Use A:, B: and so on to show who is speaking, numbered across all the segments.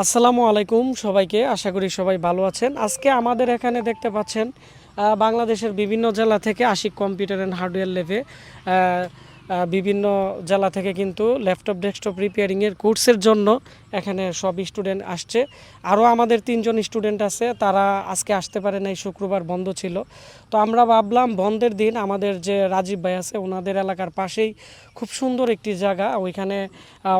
A: আসসালামু আলাইকুম সবাইকে, আশা করি সবাই ভালো আছেন। আজকে আমাদের এখানে দেখতে পাচ্ছেন বাংলাদেশের বিভিন্ন জেলা থেকে আশিক কম্পিউটার অ্যান্ড হার্ডওয়্যার ল্যাবে বিভিন্ন জেলা থেকে কিন্তু ল্যাপটপ ডেস্কটপ রিপেয়ারিংয়ের কোর্সের জন্য এখানে সব স্টুডেন্ট আসছে। আরও আমাদের 3জন স্টুডেন্ট আছে, তারা আজকে আসতে পারে নাই, শুক্রবার বন্ধ ছিল। তো আমরা ভাবলাম বন্ধের দিন আমাদের যে রাজীব ভাই আছে ওনাদের এলাকার পাশেই খুব সুন্দর একটি জায়গা, ওইখানে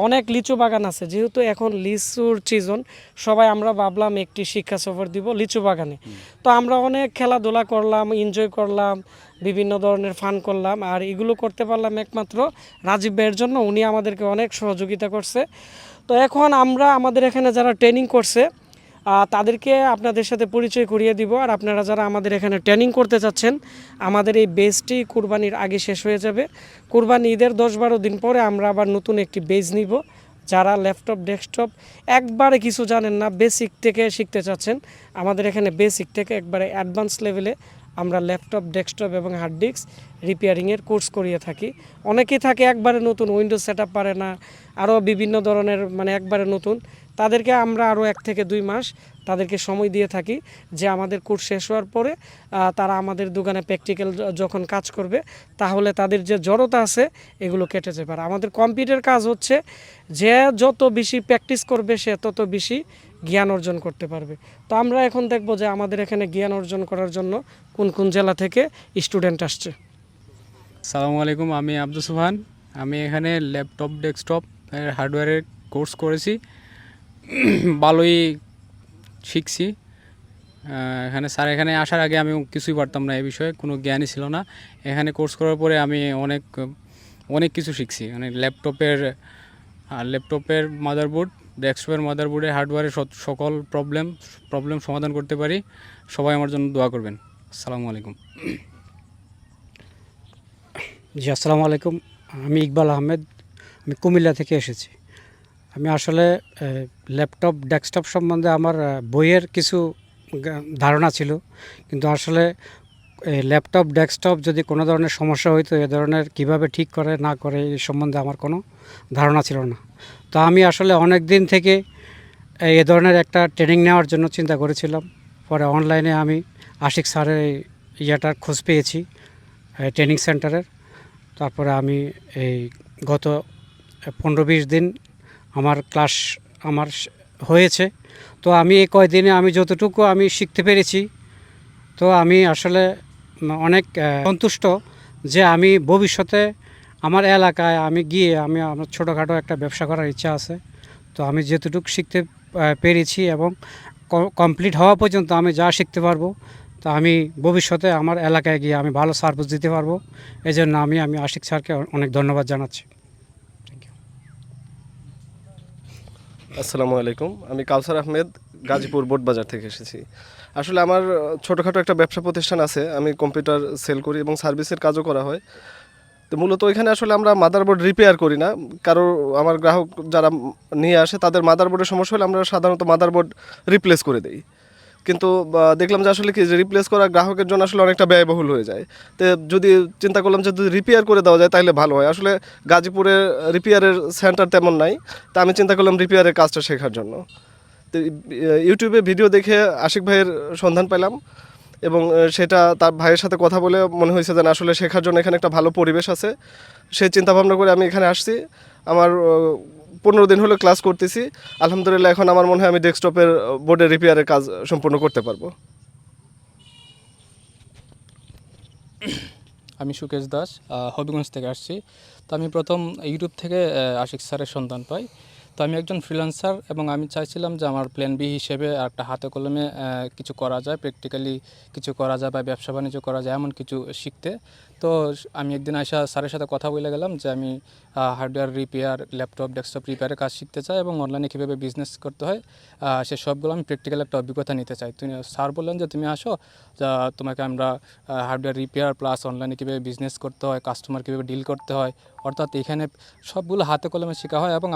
A: অনেক লিচু বাগান আছে। যেহেতু এখন লিচুর সিজন, সবাই আমরা ভাবলাম একটি শিক্ষা সফর দিব লিচু বাগানে। তো আমরা অনেক খেলাধুলা করলাম, এনজয় করলাম, বিভিন্ন ধরনের ফান করলাম। আর এগুলো করতে পারলাম একমাত্র রাজীব ভাইয়ের জন্য, উনি আমাদেরকে অনেক সহযোগিতা করছে। তো এখন আমরা আমাদের এখানে যারা ট্রেনিং করছে তাদেরকে আপনাদের সাথে পরিচয় করিয়ে দিব। আর আপনারা যারা আমাদের এখানে ট্রেনিং করতে চাচ্ছেন, আমাদের এই বেজটি কুরবানির আগে শেষ হয়ে যাবে। কুরবানি ঈদের 10-12 দিন পরে আমরা আবার নতুন একটি বেজ নিব। যারা ল্যাপটপ ডেস্কটপ একবারে কিছু জানেন না, বেসিক থেকে শিখতে চাচ্ছেন, আমাদের এখানে বেসিক থেকে একবারে অ্যাডভান্স লেভেলে আমরা ল্যাপটপ ডেস্কটপ এবং হার্ড ডিস্ক রিপেয়ারিংয়ের কোর্স করিয়ে থাকি। অনেকেই থাকে একবারে নতুন, উইন্ডোজ সেট আপ পারে না, আরও বিভিন্ন ধরনের একবারে নতুন, তাদেরকে আমরা আরও 1 থেকে 2 মাস তাদেরকে সময় দিয়ে থাকি যে আমাদের কোর্স শেষ হওয়ার পরে তারা আমাদের দোকানে প্র্যাকটিক্যাল যখন কাজ করবে তাহলে তাদের যে জড়তা আছে এগুলো কেটে যেতে পারে। আমাদের কম্পিউটার কাজ হচ্ছে যে যত বেশি প্র্যাকটিস করবে সে তত বেশি জ্ঞান অর্জন করতে পারবে। তো আমরা এখন দেখব যে আমাদের এখানে জ্ঞান অর্জন করার জন্য কোন কোন জেলা থেকে স্টুডেন্ট আসছে।
B: আসসালামু আলাইকুম, আমি আব্দুল সুবহান। আমি এখানে ল্যাপটপ ডেস্কটপ হার্ডওয়্যারের কোর্স করেছি, ভালোই শিখছি। এখানে আসার আগে আমি কিছুই পারতাম না, এই বিষয়ে কোনো জ্ঞানই ছিল না। এখানে কোর্স করার পরে আমি অনেক কিছু শিখছি। মানে ল্যাপটপের মাদারবোর্ড, ডেস্কটপের মাদারবোর্ডের হার্ডওয়্যারের সকল প্রবলেম সমাধান করতে পারি। সবাই আমার জন্য দোয়া করবেন। আসসালামু আলাইকুম।
C: জি, আসসালামু আলাইকুম। আমি ইকবাল আহমেদ, আমি কুমিল্লা থেকে এসেছি। আমি আসলে ল্যাপটপ ডেস্কটপ সম্বন্ধে আমার বইয়ের কিছু ধারণা ছিল, কিন্তু আসলে ল্যাপটপ ডেস্কটপ যদি কোনো ধরনের সমস্যা হইতো এ ধরনের কিভাবে ঠিক করে না করে এই সম্বন্ধে আমার কোনো ধারণা ছিল না। তো আমি আসলে অনেক দিন থেকে এ ধরনের একটা ট্রেনিং নেওয়ার জন্য চিন্তা করেছিলাম। পরে অনলাইনে আমি আশিক স্যারের ইয়েটার খোঁজ পেয়েছি, ট্রেনিং সেন্টারের। তারপরে আমি এই গত 15-20 দিন আমার ক্লাস হয়েছে। তো আমি এই কয়দিনে আমি যতটুকু আমি শিখতে পেরেছি, তো আমি আসলে অনেক সন্তুষ্ট যে আমি ভবিষ্যতে আমার এলাকায় আমি গিয়ে আমার ছোটোখাটো একটা ব্যবসা করার ইচ্ছা আছে। তো আমি যতটুকু শিখতে পেরেছি এবং কমপ্লিট হওয়া পর্যন্ত আমি যা শিখতে পারবো, তা আমি ভবিষ্যতে আমার এলাকায় গিয়ে আমি ভালো সার্ভিস দিতে পারবো। এই জন্য আমি আশিক স্যারকে অনেক ধন্যবাদ জানাচ্ছি।
D: আসসালামু আলাইকুম, আমি কাউসার আহমেদ, গাজীপুর বোটবাজার থেকে এসেছি। আসলে আমার ছোটোখাটো একটা ব্যবসা প্রতিষ্ঠান আছে, আমি কম্পিউটার সেল করি এবং সার্ভিসের কাজও করা হয়। তো মূলত ওইখানে আসলে আমরা মাদারবোর্ড রিপেয়ার করি না, কারো আমার গ্রাহক যারা নিয়ে আসে তাদের মাদারবোর্ডের সমস্যা হলে আমরা সাধারণত মাদারবোর্ড রিপ্লেস করে দিই। কিন্তু দেখলাম যে আসলে কি যে রিপ্লেস করা গ্রাহকের জন্য আসলে অনেকটা ব্যয়বহুল হয়ে যায়। তো যদি চিন্তা করলাম যে যদি রিপেয়ার করে দেওয়া যায় তাহলে ভালো হয়। আসলে গাজীপুরে রিপেয়ারের সেন্টার তেমন নাই, তা আমি চিন্তা করলাম রিপেয়ারের কাজটা শেখার জন্য। তো ইউটিউবে ভিডিও দেখে আশিক ভাইয়ের সন্ধান পেলাম এবং সেটা তার ভাইয়ের সাথে কথা বলে মনে হয়েছে যে আসলে শেখার জন্য এখানে একটা ভালো পরিবেশ আছে। সেই চিন্তাভাবনা করে আমি এখানে আসছি। আমার 15 দিন হলো ক্লাস করতেছি। আলহামদুলিল্লাহ এখন আমার মনে হয় আমি ডেস্কটপের বোর্ডের রিপেয়ারের কাজ সম্পূর্ণ করতে পারবো।
B: আমি সুকেশ দাস, হবিগঞ্জ থেকে আসছি। তো আমি প্রথম ইউটিউব থেকে আশিক স্যারের সন্ধান পাই। তো আমি একজন ফ্রিল্যান্সার এবং আমি চাইছিলাম যে আমার প্ল্যান বি হিসেবে একটা হাতে কলমে কিছু করা যায়, প্র্যাকটিক্যালি কিছু করা যায় বা ব্যবসা বাণিজ্য করা যায় এমন কিছু শিখতে। তো আমি একদিন আয়সা স্যারের সাথে কথা বলে গেলাম যে আমি হার্ডওয়্যার রিপেয়ার, ল্যাপটপ ডেস্কটপ রিপেয়ারের কাজ শিখতে চাই এবং অনলাইনে কীভাবে বিজনেস করতে হয় সে সবগুলো আমি প্র্যাকটিক্যাল একটা অভিজ্ঞতা নিতে চাই। স্যার বললেন যে তুমি আসো, যা তোমাকে আমরা হার্ডওয়্যার রিপেয়ার প্লাস অনলাইনে কীভাবে বিজনেস করতে হয়, কাস্টমার কীভাবে ডিল করতে হয়, অর্থাৎ এখানে সবগুলো হাতে কলমে শেখা হয়। এবং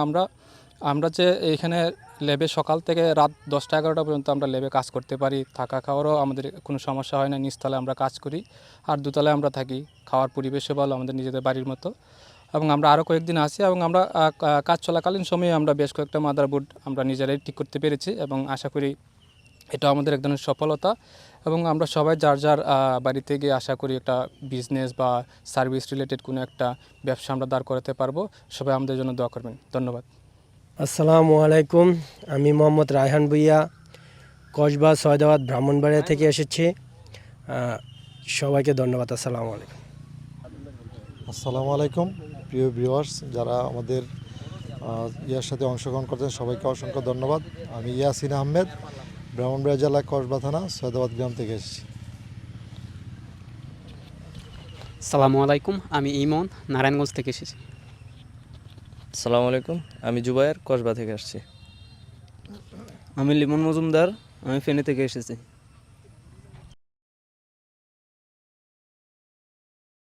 B: আমরা যে এখানে ল্যাবে সকাল থেকে রাত 10টা-11টা পর্যন্ত আমরা ল্যাবে কাজ করতে পারি, থাকা খাওয়ারও আমাদের কোনো সমস্যা হয় না। নিচতলায় আমরা কাজ করি আর দোতলায় আমরা থাকি, খাওয়ার পরিবেশও ভালো, আমাদের নিজেদের বাড়ির মতো। এবং আমরা আরও কয়েকদিন আছি এবং আমরা কাজ চলাকালীন সময়ে আমরা বেশ কয়েকটা মাদারবোর্ড আমরা নিজেরাই ঠিক করতে পেরেছি এবং আশা করি এটা আমাদের এক ধরনের সফলতা এবং আমরা সবাই যার যার বাড়িতে গিয়ে আশা করি একটা বিজনেস বা সার্ভিস রিলেটেড কোনো একটা ব্যবসা আমরা দাঁড় করাতে পারবো। সবাই আমাদের জন্য দোয়া করবেন। ধন্যবাদ।
E: আসসালামু আলাইকুম, আমি মোহাম্মদ রায়হান ভুইয়া, কসবা সয়দাবাদ ব্রাহ্মণবাড়িয়া থেকে এসেছি। সবাইকে ধন্যবাদ। আসসালামু আলাইকুম।
F: আসসালামু আলাইকুম প্রিয় ভিউয়ার্স, যারা আমাদের ইয়ার সাথে অংশগ্রহণ করতেন সবাইকে অসংখ্য ধন্যবাদ। আমি ইয়াসিন আহমেদ, ব্রাহ্মণবাড়িয়া জেলা কসবা থানা সৈয়দাবাদ গ্রাম থেকে এসেছি।
G: আসসালামু আলাইকুম, আমি ইমন, নারায়ণগঞ্জ থেকে এসেছি।
H: আসসালামু আলাইকুম, আমি জুবায়ের, কসবা থেকে আসছি। আমি লিমন মজুমদার, আমি ফেনী থেকে এসেছি।